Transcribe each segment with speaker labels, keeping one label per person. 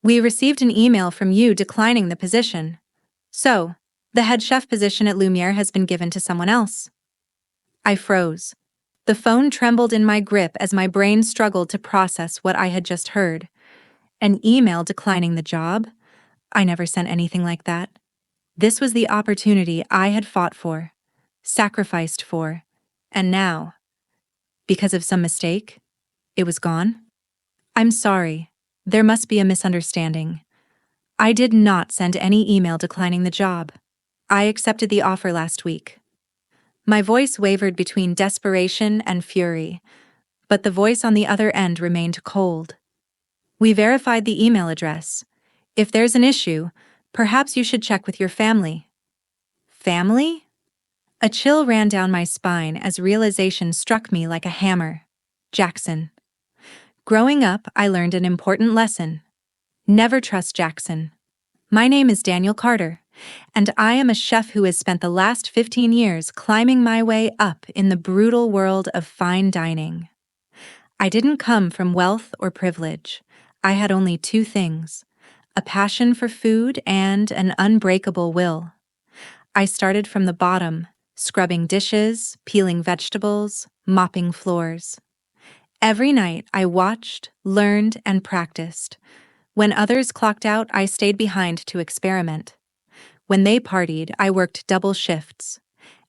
Speaker 1: We received an email from you declining the position. So, the head chef position at Lumiere has been given to someone else. I froze. The phone trembled in my grip as my brain struggled to process what I had just heard. An email declining the job? I never sent anything like that. This was the opportunity I had fought for, sacrificed for, and now, because of some mistake, it was gone? I'm sorry. There must be a misunderstanding. I did not send any email declining the job. I accepted the offer last week. My voice wavered between desperation and fury, but the voice on the other end remained cold. We verified the email address. If there's an issue, perhaps you should check with your family. Family? A chill ran down my spine as realization struck me like a hammer. Jackson. Growing up, I learned an important lesson. Never trust Jackson. My name is Daniel Carter, and I am a chef who has spent the last 15 years climbing my way up in the brutal world of fine dining. I didn't come from wealth or privilege. I had only two things: a passion for food and an unbreakable will. I started from the bottom, scrubbing dishes, peeling vegetables, mopping floors. Every night I watched, learned, and practiced. When others clocked out, I stayed behind to experiment. When they partied, I worked double shifts.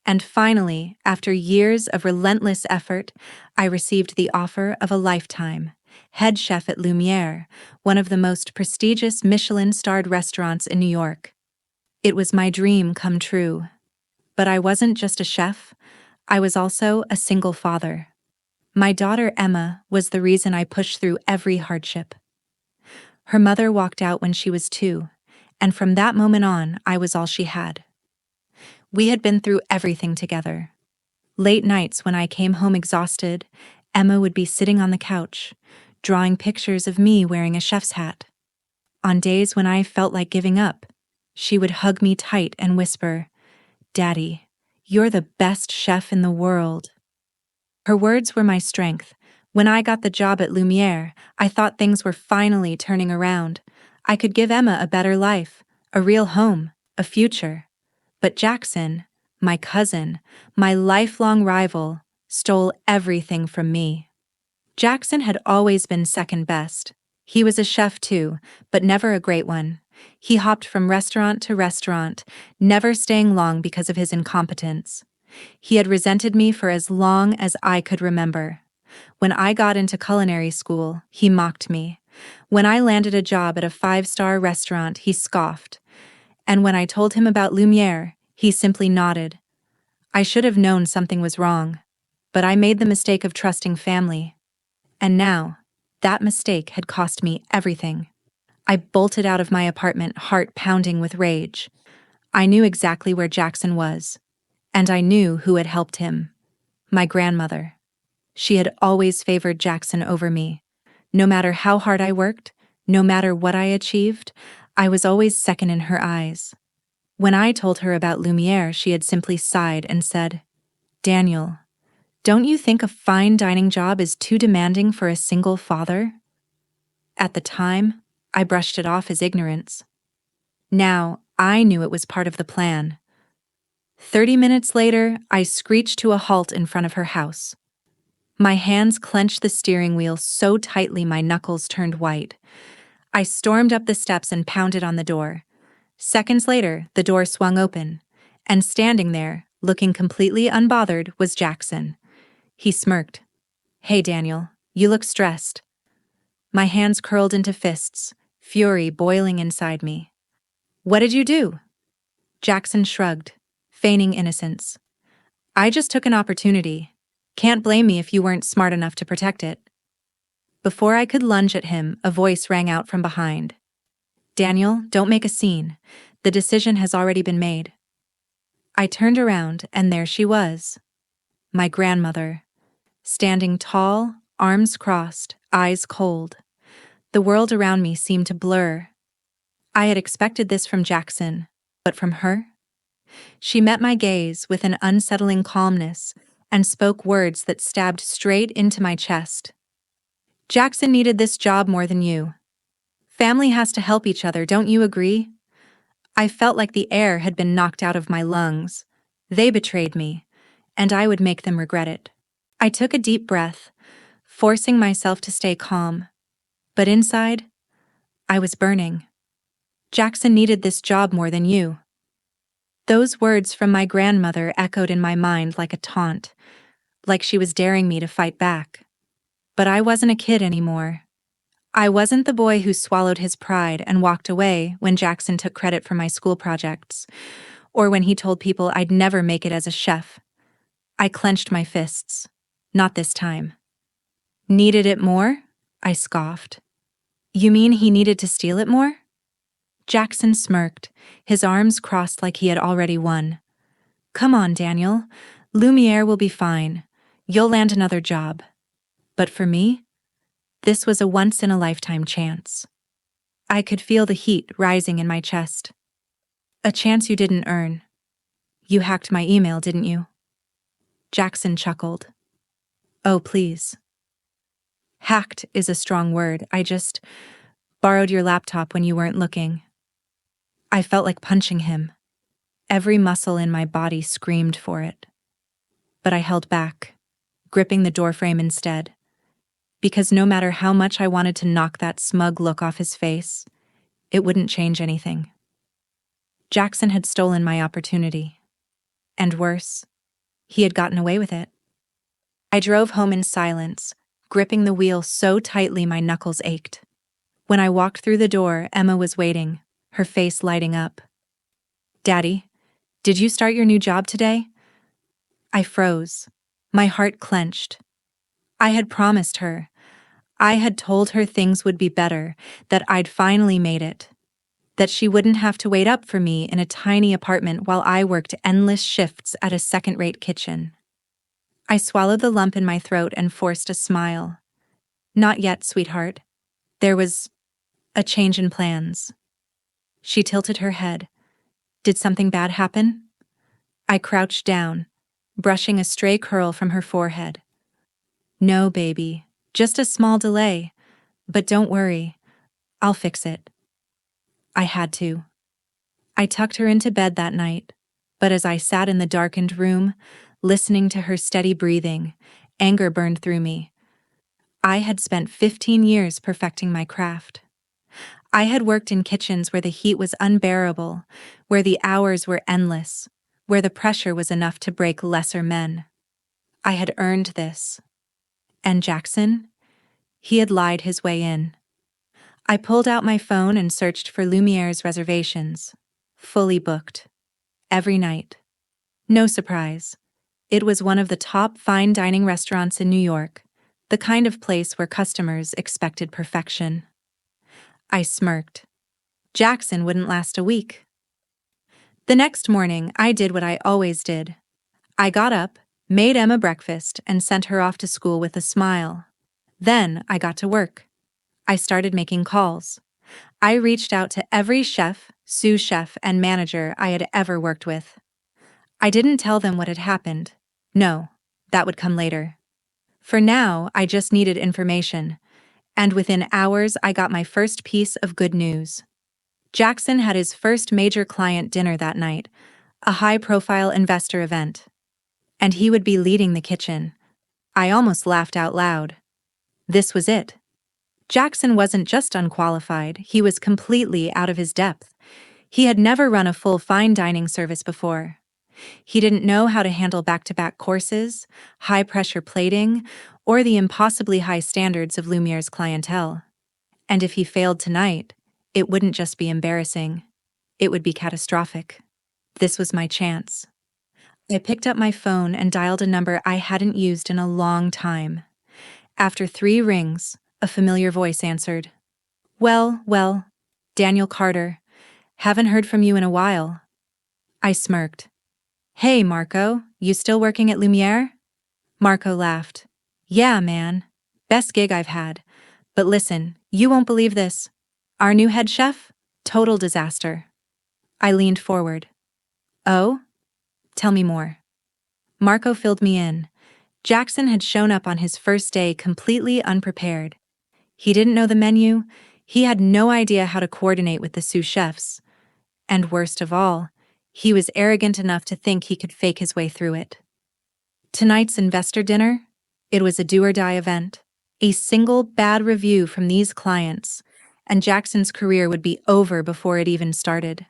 Speaker 1: And finally, after years of relentless effort, I received the offer of a lifetime: head chef at Lumiere, one of the most prestigious Michelin-starred restaurants in New York. It was my dream come true. But I wasn't just a chef, I was also a single father. My daughter Emma was the reason I pushed through every hardship. Her mother walked out when she was 2, and from that moment on, I was all she had. We had been through everything together. Late nights when I came home exhausted, Emma would be sitting on the couch, drawing pictures of me wearing a chef's hat. On days when I felt like giving up, she would hug me tight and whisper, "Daddy, you're the best chef in the world." Her words were my strength. When I got the job at Lumiere, I thought things were finally turning around. I could give Emma a better life, a real home, a future. But Jackson, my cousin, my lifelong rival, stole everything from me. Jackson had always been second best. He was a chef too, but never a great one. He hopped from restaurant to restaurant, never staying long because of his incompetence. He had resented me for as long as I could remember. When I got into culinary school, he mocked me. When I landed a job at a 5-star restaurant, he scoffed. And when I told him about Lumiere, he simply nodded. I should have known something was wrong, but I made the mistake of trusting family. And now, that mistake had cost me everything. I bolted out of my apartment, heart pounding with rage. I knew exactly where Jackson was, and I knew who had helped him: my grandmother. She had always favored Jackson over me. No matter how hard I worked, no matter what I achieved, I was always second in her eyes. When I told her about Lumiere, she had simply sighed and said, "Daniel, don't you think a fine dining job is too demanding for a single father?" At the time, I brushed it off as ignorance. Now, I knew it was part of the plan. 30 minutes later, I screeched to a halt in front of her house. My hands clenched the steering wheel so tightly my knuckles turned white. I stormed up the steps and pounded on the door. Seconds later, the door swung open, and standing there, looking completely unbothered, was Jackson. He smirked. "Hey, Daniel, you look stressed." My hands curled into fists, fury boiling inside me. "What did you do?" Jackson shrugged, feigning innocence. "I just took an opportunity. Can't blame me if you weren't smart enough to protect it." Before I could lunge at him, a voice rang out from behind. "Daniel, don't make a scene. The decision has already been made." I turned around, and there she was. My grandmother. Standing tall, arms crossed, eyes cold. The world around me seemed to blur. I had expected this from Jackson, but from her? She met my gaze with an unsettling calmness and spoke words that stabbed straight into my chest. "Jackson needed this job more than you." Family has to help each other, don't you agree? I felt like the air had been knocked out of my lungs. They betrayed me, and I would make them regret it. I took a deep breath, forcing myself to stay calm. But inside, I was burning. Jackson needed this job more than you. Those words from my grandmother echoed in my mind like a taunt, like she was daring me to fight back. But I wasn't a kid anymore. I wasn't the boy who swallowed his pride and walked away when Jackson took credit for my school projects, or when he told people I'd never make it as a chef. I clenched my fists. Not this time. Needed it more? I scoffed. You mean he needed to steal it more? Jackson smirked, his arms crossed like he had already won. Come on, Daniel. Lumiere will be fine. You'll land another job. But for me, this was a once-in-a-lifetime chance. I could feel the heat rising in my chest. A chance you didn't earn. You hacked my email, didn't you? Jackson chuckled. Oh, please. Hacked is a strong word. I just borrowed your laptop when you weren't looking. I felt like punching him. Every muscle in my body screamed for it. But I held back, gripping the doorframe instead. Because no matter how much I wanted to knock that smug look off his face, it wouldn't change anything. Jackson had stolen my opportunity. And worse, he had gotten away with it. I drove home in silence, gripping the wheel so tightly my knuckles ached. When I walked through the door, Emma was waiting, her face lighting up. Daddy, did you start your new job today? I froze. My heart clenched. I had promised her. I had told her things would be better, that I'd finally made it. That she wouldn't have to wait up for me in a tiny apartment while I worked endless shifts at a second-rate kitchen. I swallowed the lump in my throat and forced a smile. Not yet, sweetheart. There was a change in plans. She tilted her head. Did something bad happen? I crouched down, brushing a stray curl from her forehead. No, baby, just a small delay. But don't worry, I'll fix it. I had to. I tucked her into bed that night, but as I sat in the darkened room, listening to her steady breathing, anger burned through me. I had spent 15 years perfecting my craft. I had worked in kitchens where the heat was unbearable, where the hours were endless, where the pressure was enough to break lesser men. I had earned this. And Jackson? He had lied his way in. I pulled out my phone and searched for Lumiere's reservations. Fully booked. Every night. No surprise. It was one of the top fine dining restaurants in New York, the kind of place where customers expected perfection. I smirked. Jackson wouldn't last a week. The next morning, I did what I always did. I got up, made Emma breakfast, and sent her off to school with a smile. Then I got to work. I started making calls. I reached out to every chef, sous chef, and manager I had ever worked with. I didn't tell them what had happened. No, that would come later. For now, I just needed information. And within hours, I got my first piece of good news. Jackson had his first major client dinner that night, a high-profile investor event. And he would be leading the kitchen. I almost laughed out loud. This was it. Jackson wasn't just unqualified, he was completely out of his depth. He had never run a full fine dining service before. He didn't know how to handle back-to-back courses, high-pressure plating, or the impossibly high standards of Lumiere's clientele. And if he failed tonight, it wouldn't just be embarrassing. It would be catastrophic. This was my chance. I picked up my phone and dialed a number I hadn't used in a long time. After 3 rings, a familiar voice answered. Well, Daniel Carter. Haven't heard from you in a while. I smirked. Hey, Marco, you still working at Lumiere? Marco laughed. Yeah, man. Best gig I've had. But listen, you won't believe this. Our new head chef? Total disaster. I leaned forward. Oh? Tell me more. Marco filled me in. Jackson had shown up on his first day completely unprepared. He didn't know the menu. He had no idea how to coordinate with the sous chefs. And worst of all, he was arrogant enough to think he could fake his way through it. Tonight's investor dinner, it was a do-or-die event. A single bad review from these clients, and Jackson's career would be over before it even started.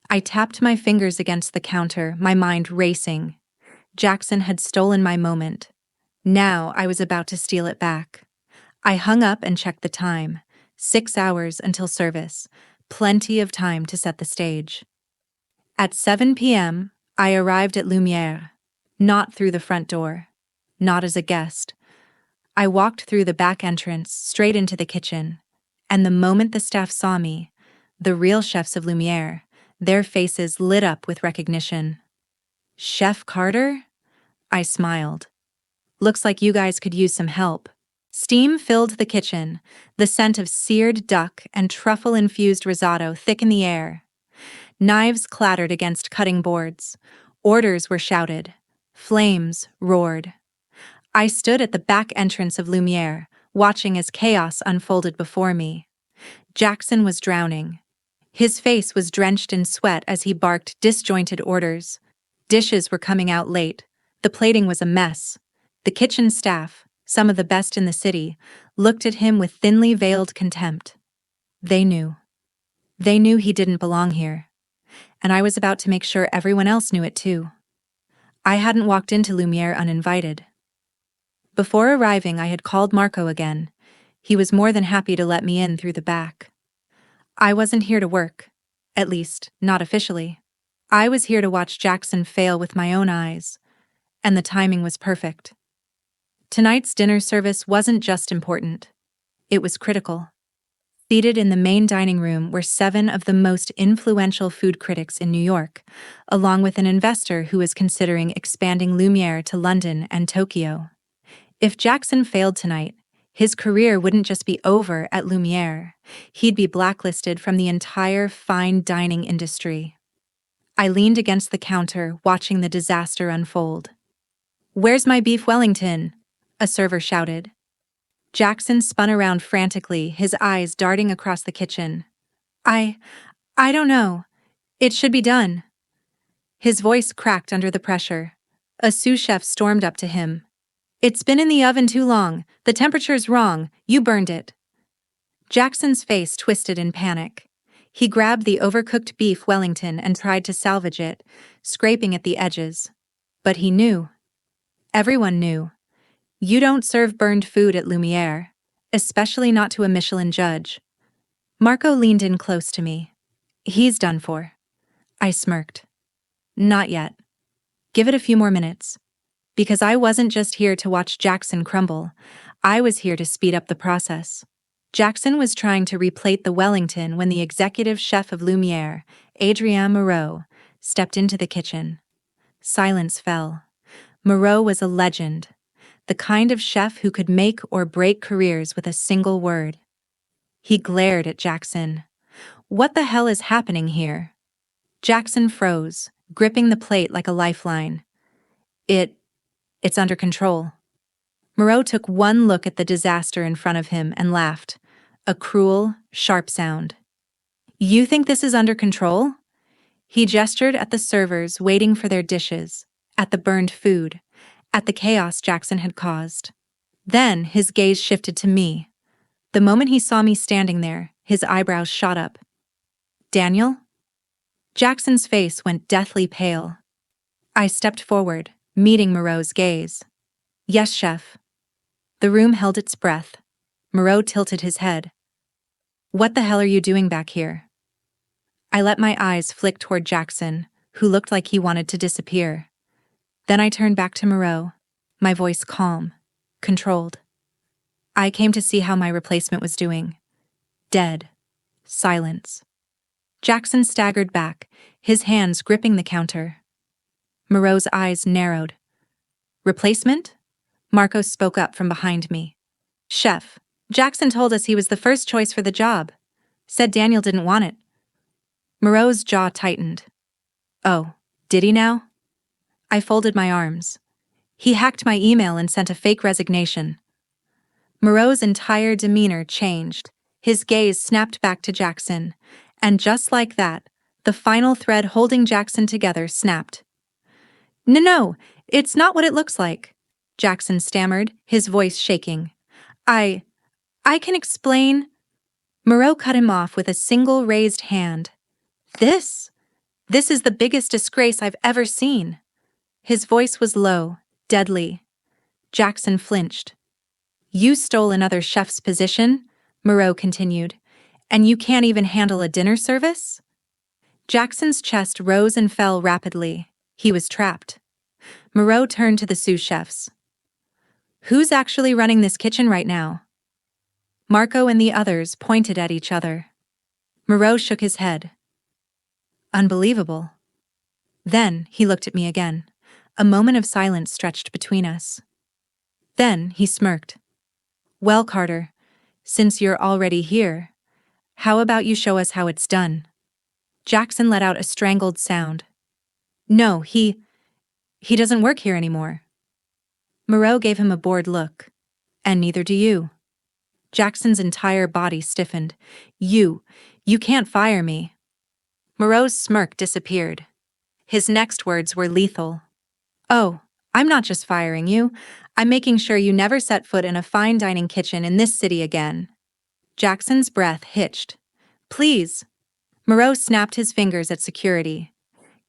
Speaker 1: I tapped my fingers against the counter, my mind racing. Jackson had stolen my moment. Now I was about to steal it back. I hung up and checked the time. 6 hours until service. Plenty of time to set the stage. At 7 p.m., I arrived at Lumiere. Not through the front door. Not as a guest. I walked through the back entrance, straight into the kitchen. And the moment the staff saw me, the real chefs of Lumiere, their faces lit up with recognition. "Chef Carter?" I smiled. "Looks like you guys could use some help." Steam filled the kitchen, the scent of seared duck and truffle-infused risotto thick in the air. Knives clattered against cutting boards. Orders were shouted. Flames roared. I stood at the back entrance of Lumiere, watching as chaos unfolded before me. Jackson was drowning. His face was drenched in sweat as he barked disjointed orders. Dishes were coming out late. The plating was a mess. The kitchen staff, some of the best in the city, looked at him with thinly veiled contempt. They knew. They knew he didn't belong here. And I was about to make sure everyone else knew it too. I hadn't walked into Lumiere uninvited. Before arriving, I had called Marco again. He was more than happy to let me in through the back. I wasn't here to work. At least, not officially. I was here to watch Jackson fail with my own eyes. And the timing was perfect. Tonight's dinner service wasn't just important. It was critical. Seated in the main dining room were 7 of the most influential food critics in New York, along with an investor who was considering expanding Lumiere to London and Tokyo. If Jackson failed tonight, his career wouldn't just be over at Lumiere. He'd be blacklisted from the entire fine dining industry. I leaned against the counter, watching the disaster unfold. "Where's my beef Wellington?" a server shouted. Jackson spun around frantically, his eyes darting across the kitchen. I don't know. It should be done." His voice cracked under the pressure. A sous chef stormed up to him. "It's been in the oven too long. The temperature's wrong. You burned it." Jackson's face twisted in panic. He grabbed the overcooked beef Wellington and tried to salvage it, scraping at the edges. But he knew. Everyone knew. You don't serve burned food at Lumiere, especially not to a Michelin judge. Marco leaned in close to me. "He's done for." I smirked. "Not yet. Give it a few more minutes." Because I wasn't just here to watch Jackson crumble, I was here to speed up the process. Jackson was trying to replate the Wellington when the executive chef of Lumiere, Adrien Moreau, stepped into the kitchen. Silence fell. Moreau was a legend. The kind of chef who could make or break careers with a single word. He glared at Jackson. "What the hell is happening here?" Jackson froze, gripping the plate like a lifeline. It's under control." Moreau took one look at the disaster in front of him and laughed. A cruel, sharp sound. "You think this is under control?" He gestured at the servers waiting for their dishes, at the burned food, at the chaos Jackson had caused. Then his gaze shifted to me. The moment he saw me standing there, his eyebrows shot up. "Daniel?" Jackson's face went deathly pale. I stepped forward, meeting Moreau's gaze. "Yes, chef." The room held its breath. Moreau tilted his head. "What the hell are you doing back here?" I let my eyes flick toward Jackson, who looked like he wanted to disappear. Then I turned back to Moreau, my voice calm, controlled. "I came to see how my replacement was doing." Dead. Silence. Jackson staggered back, his hands gripping the counter. Moreau's eyes narrowed. "Replacement?" Marco spoke up from behind me. "Chef, Jackson told us he was the first choice for the job. Said Daniel didn't want it." Moreau's jaw tightened. "Oh, did he now?" I folded my arms. "He hacked my email and sent a fake resignation." Moreau's entire demeanor changed. His gaze snapped back to Jackson, and just like that, the final thread holding Jackson together snapped. No, it's not what it looks like," Jackson stammered, his voice shaking. I can explain." Moreau cut him off with a single raised hand. This is the biggest disgrace I've ever seen." His voice was low, deadly. Jackson flinched. "You stole another chef's position," Moreau continued, "and you can't even handle a dinner service?" Jackson's chest rose and fell rapidly. He was trapped. Moreau turned to the sous chefs. "Who's actually running this kitchen right now?" Marco and the others pointed at each other. Moreau shook his head. "Unbelievable." Then he looked at me again. A moment of silence stretched between us. Then he smirked. "Well, Carter, since you're already here, how about you show us how it's done?" Jackson let out a strangled sound. "No, he doesn't work here anymore." Moreau gave him a bored look. "And neither do you." Jackson's entire body stiffened. You can't fire me." Moreau's smirk disappeared. His next words were lethal. "Oh, I'm not just firing you. I'm making sure you never set foot in a fine dining kitchen in this city again." Jackson's breath hitched. "Please." Moreau snapped his fingers at security.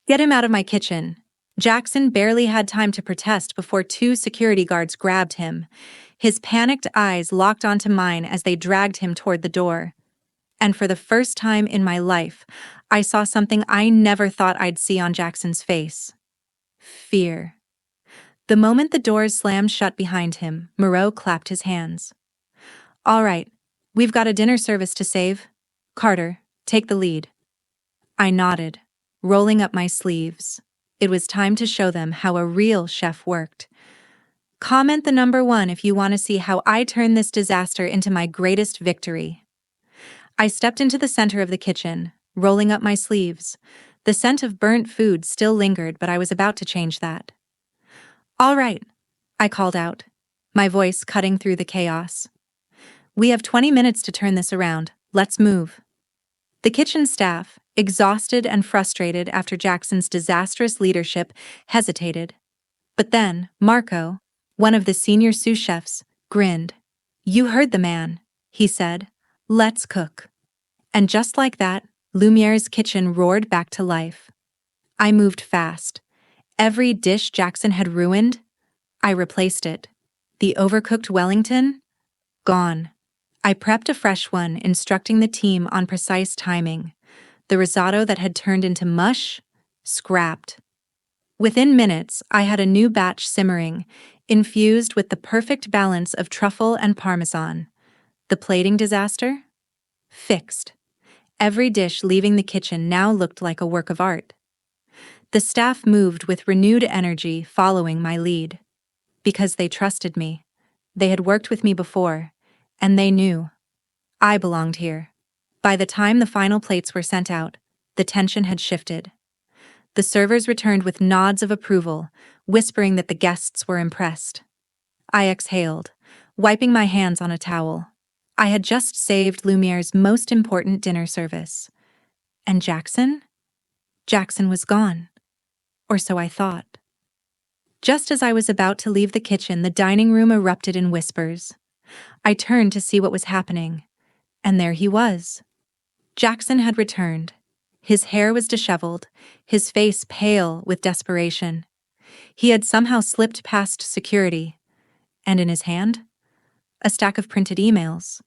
Speaker 1: "Get him out of my kitchen." Jackson barely had time to protest before 2 security guards grabbed him. His panicked eyes locked onto mine as they dragged him toward the door. And for the first time in my life, I saw something I never thought I'd see on Jackson's face. Fear. The moment the doors slammed shut behind him, Moreau clapped his hands. "All right, we've got a dinner service to save. Carter, take the lead." I nodded, rolling up my sleeves. It was time to show them how a real chef worked. Comment the number 1 if you want to see how I turn this disaster into my greatest victory. I stepped into the center of the kitchen, rolling up my sleeves. The scent of burnt food still lingered, but I was about to change that. "All right," I called out, my voice cutting through the chaos. "We have 20 minutes to turn this around. Let's move." The kitchen staff, exhausted and frustrated after Jackson's disastrous leadership, hesitated. But then, Marco, one of the senior sous chefs, grinned. "You heard the man," he said. "Let's cook." And just like that, Lumiere's kitchen roared back to life. I moved fast. Every dish Jackson had ruined, I replaced it. The overcooked Wellington? Gone. I prepped a fresh one, instructing the team on precise timing. The risotto that had turned into mush? Scrapped. Within minutes, I had a new batch simmering, infused with the perfect balance of truffle and parmesan. The plating disaster? Fixed. Every dish leaving the kitchen now looked like a work of art. The staff moved with renewed energy, following my lead. Because they trusted me. They had worked with me before, and they knew. I belonged here. By the time the final plates were sent out, the tension had shifted. The servers returned with nods of approval, whispering that the guests were impressed. I exhaled, wiping my hands on a towel. I had just saved Lumiere's most important dinner service. And Jackson? Jackson was gone. Or so I thought. Just as I was about to leave the kitchen, the dining room erupted in whispers. I turned to see what was happening, and there he was. Jackson had returned. His hair was disheveled, his face pale with desperation. He had somehow slipped past security, and in his hand, a stack of printed emails.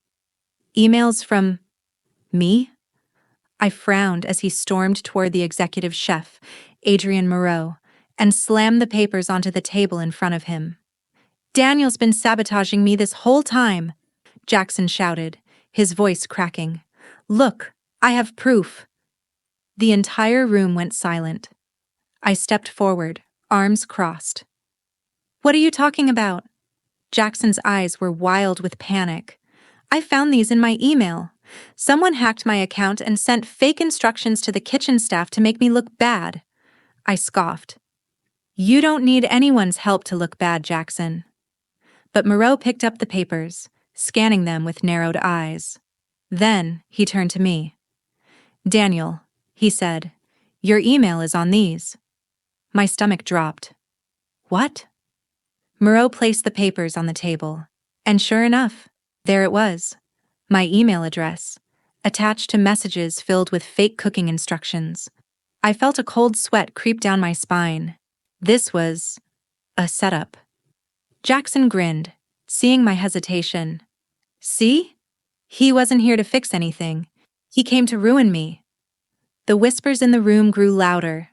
Speaker 1: Emails from me? I frowned as he stormed toward the executive chef, Adrien Moreau, and slammed the papers onto the table in front of him. "Daniel's been sabotaging me this whole time," Jackson shouted, his voice cracking. "Look, I have proof." The entire room went silent. I stepped forward, arms crossed. "What are you talking about?" Jackson's eyes were wild with panic. "I found these in my email. Someone hacked my account and sent fake instructions to the kitchen staff to make me look bad." I scoffed. "You don't need anyone's help to look bad, Jackson." But Moreau picked up the papers, scanning them with narrowed eyes. Then, he turned to me. Daniel, he said, your email is on these. My stomach dropped. What? Moreau placed the papers on the table, and sure enough, there it was. My email address, attached to messages filled with fake cooking instructions. I felt a cold sweat creep down my spine. This was a setup. Jackson grinned, seeing my hesitation. See? He wasn't here to fix anything. He came to ruin me. The whispers in the room grew louder.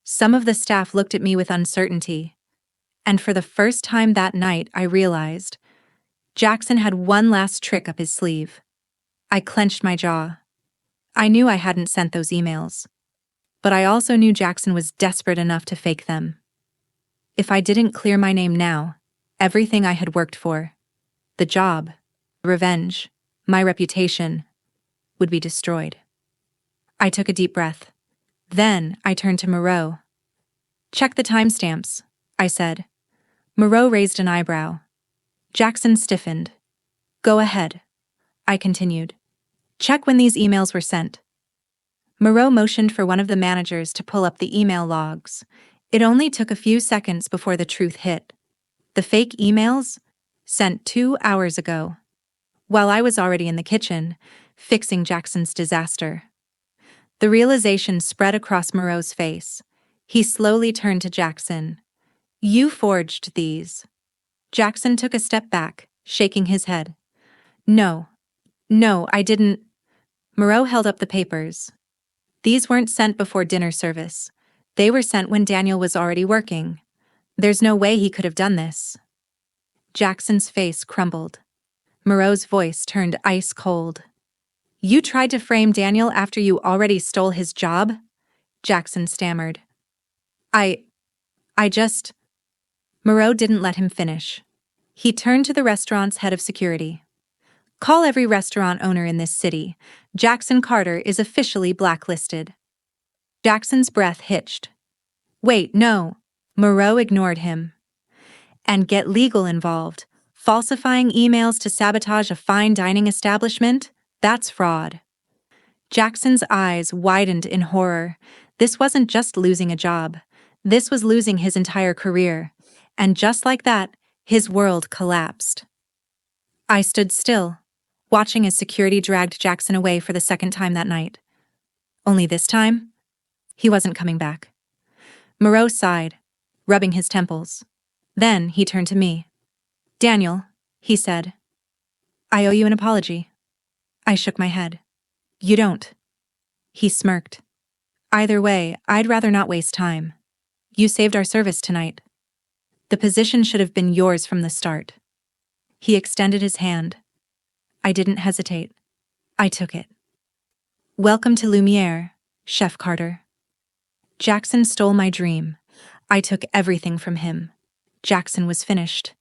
Speaker 1: Some of the staff looked at me with uncertainty. And for the first time that night, I realized Jackson had one last trick up his sleeve. I clenched my jaw. I knew I hadn't sent those emails. But I also knew Jackson was desperate enough to fake them. If I didn't clear my name now, everything I had worked for, the job, revenge, my reputation, would be destroyed. I took a deep breath. Then I turned to Moreau. Check the timestamps, I said. Moreau raised an eyebrow. Jackson stiffened. Go ahead, I continued. Check when these emails were sent. Moreau motioned for one of the managers to pull up the email logs. It only took a few seconds before the truth hit. The fake emails? Sent 2 hours ago. While I was already in the kitchen, fixing Jackson's disaster. The realization spread across Moreau's face. He slowly turned to Jackson. You forged these. Jackson took a step back, shaking his head. No, I didn't. Moreau held up the papers. These weren't sent before dinner service. They were sent when Daniel was already working. There's no way he could have done this. Jackson's face crumbled. Moreau's voice turned ice cold. You tried to frame Daniel after you already stole his job? Jackson stammered. I just... Moreau didn't let him finish. He turned to the restaurant's head of security. Call every restaurant owner in this city. Jackson Carter is officially blacklisted. Jackson's breath hitched. Wait, no. Moreau ignored him. And get legal involved. Falsifying emails to sabotage a fine dining establishment? That's fraud. Jackson's eyes widened in horror. This wasn't just losing a job. This was losing his entire career. And just like that, his world collapsed. I stood still, watching as security dragged Jackson away for the second time that night. Only this time, he wasn't coming back. Moreau sighed, rubbing his temples. Then he turned to me. Daniel, he said, I owe you an apology. I shook my head. You don't. He smirked. Either way, I'd rather not waste time. You saved our service tonight. The position should have been yours from the start. He extended his hand. I didn't hesitate. I took it. Welcome to Lumiere, Chef Carter. Jackson stole my dream. I took everything from him. Jackson was finished.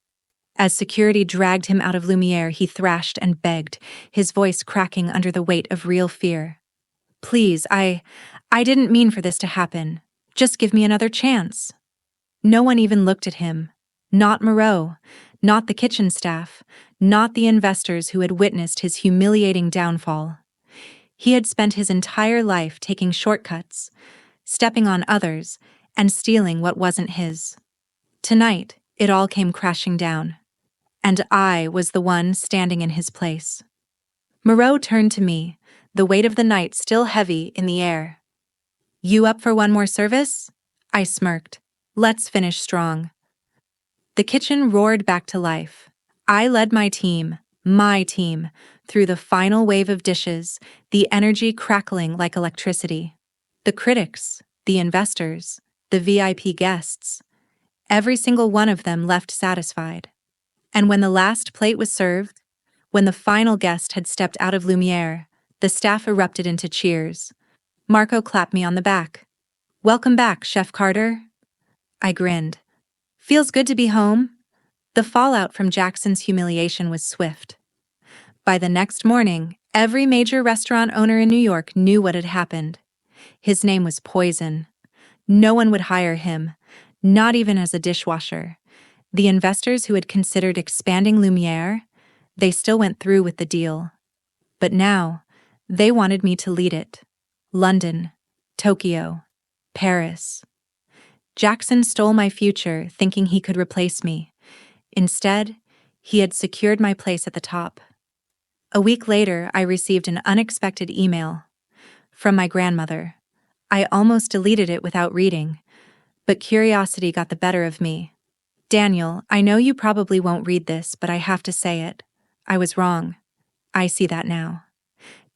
Speaker 1: As security dragged him out of Lumiere, he thrashed and begged, his voice cracking under the weight of real fear. Please, I didn't mean for this to happen. Just give me another chance. No one even looked at him. Not Moreau, not the kitchen staff, not the investors who had witnessed his humiliating downfall. He had spent his entire life taking shortcuts, stepping on others, and stealing what wasn't his. Tonight, it all came crashing down. And I was the one standing in his place. Moreau turned to me, the weight of the night still heavy in the air. You up for one more service? I smirked. Let's finish strong. The kitchen roared back to life. I led my team, through the final wave of dishes, the energy crackling like electricity. The critics, the investors, the VIP guests, every single one of them left satisfied. And when the last plate was served, when the final guest had stepped out of Lumiere, the staff erupted into cheers. Marco clapped me on the back. Welcome back, Chef Carter. I grinned. Feels good to be home. The fallout from Jackson's humiliation was swift. By the next morning, every major restaurant owner in New York knew what had happened. His name was poison. No one would hire him, not even as a dishwasher. The investors who had considered expanding Lumiere, they still went through with the deal. But now, they wanted me to lead it. London, Tokyo, Paris. Jackson stole my future, thinking he could replace me. Instead, he had secured my place at the top. A week later, I received an unexpected email from my grandmother. I almost deleted it without reading, but curiosity got the better of me. Daniel, I know you probably won't read this, but I have to say it. I was wrong. I see that now.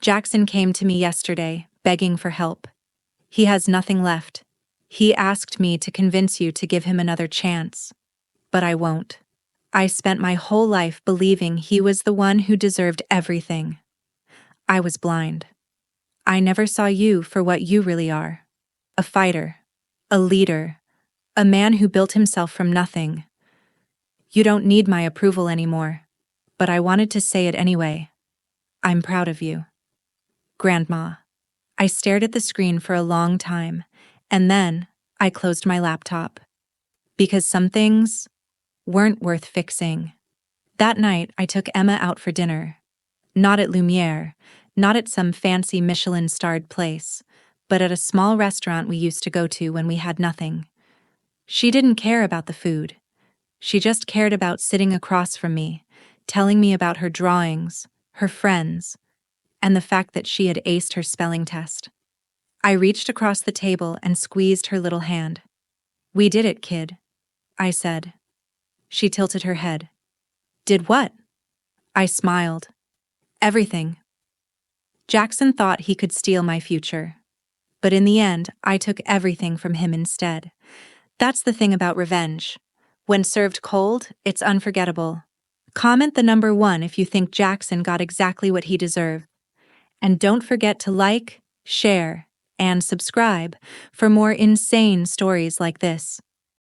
Speaker 1: Jackson came to me yesterday, begging for help. He has nothing left. He asked me to convince you to give him another chance. But I won't. I spent my whole life believing he was the one who deserved everything. I was blind. I never saw you for what you really are. A fighter. A leader. A man who built himself from nothing. You don't need my approval anymore. But I wanted to say it anyway. I'm proud of you. Grandma. I stared at the screen for a long time, and then I closed my laptop. Because some things weren't worth fixing. That night, I took Emma out for dinner. Not at Lumiere, not at some fancy Michelin-starred place, but at a small restaurant we used to go to when we had nothing. She didn't care about the food. She just cared about sitting across from me, telling me about her drawings, her friends, and the fact that she had aced her spelling test. I reached across the table and squeezed her little hand. "We did it, kid," I said. She tilted her head. "Did what?" I smiled. "Everything." Jackson thought he could steal my future. But in the end, I took everything from him instead. That's the thing about revenge. When served cold, it's unforgettable. Comment the number 1 if you think Jackson got exactly what he deserved. And don't forget to like, share, and subscribe for more insane stories like this.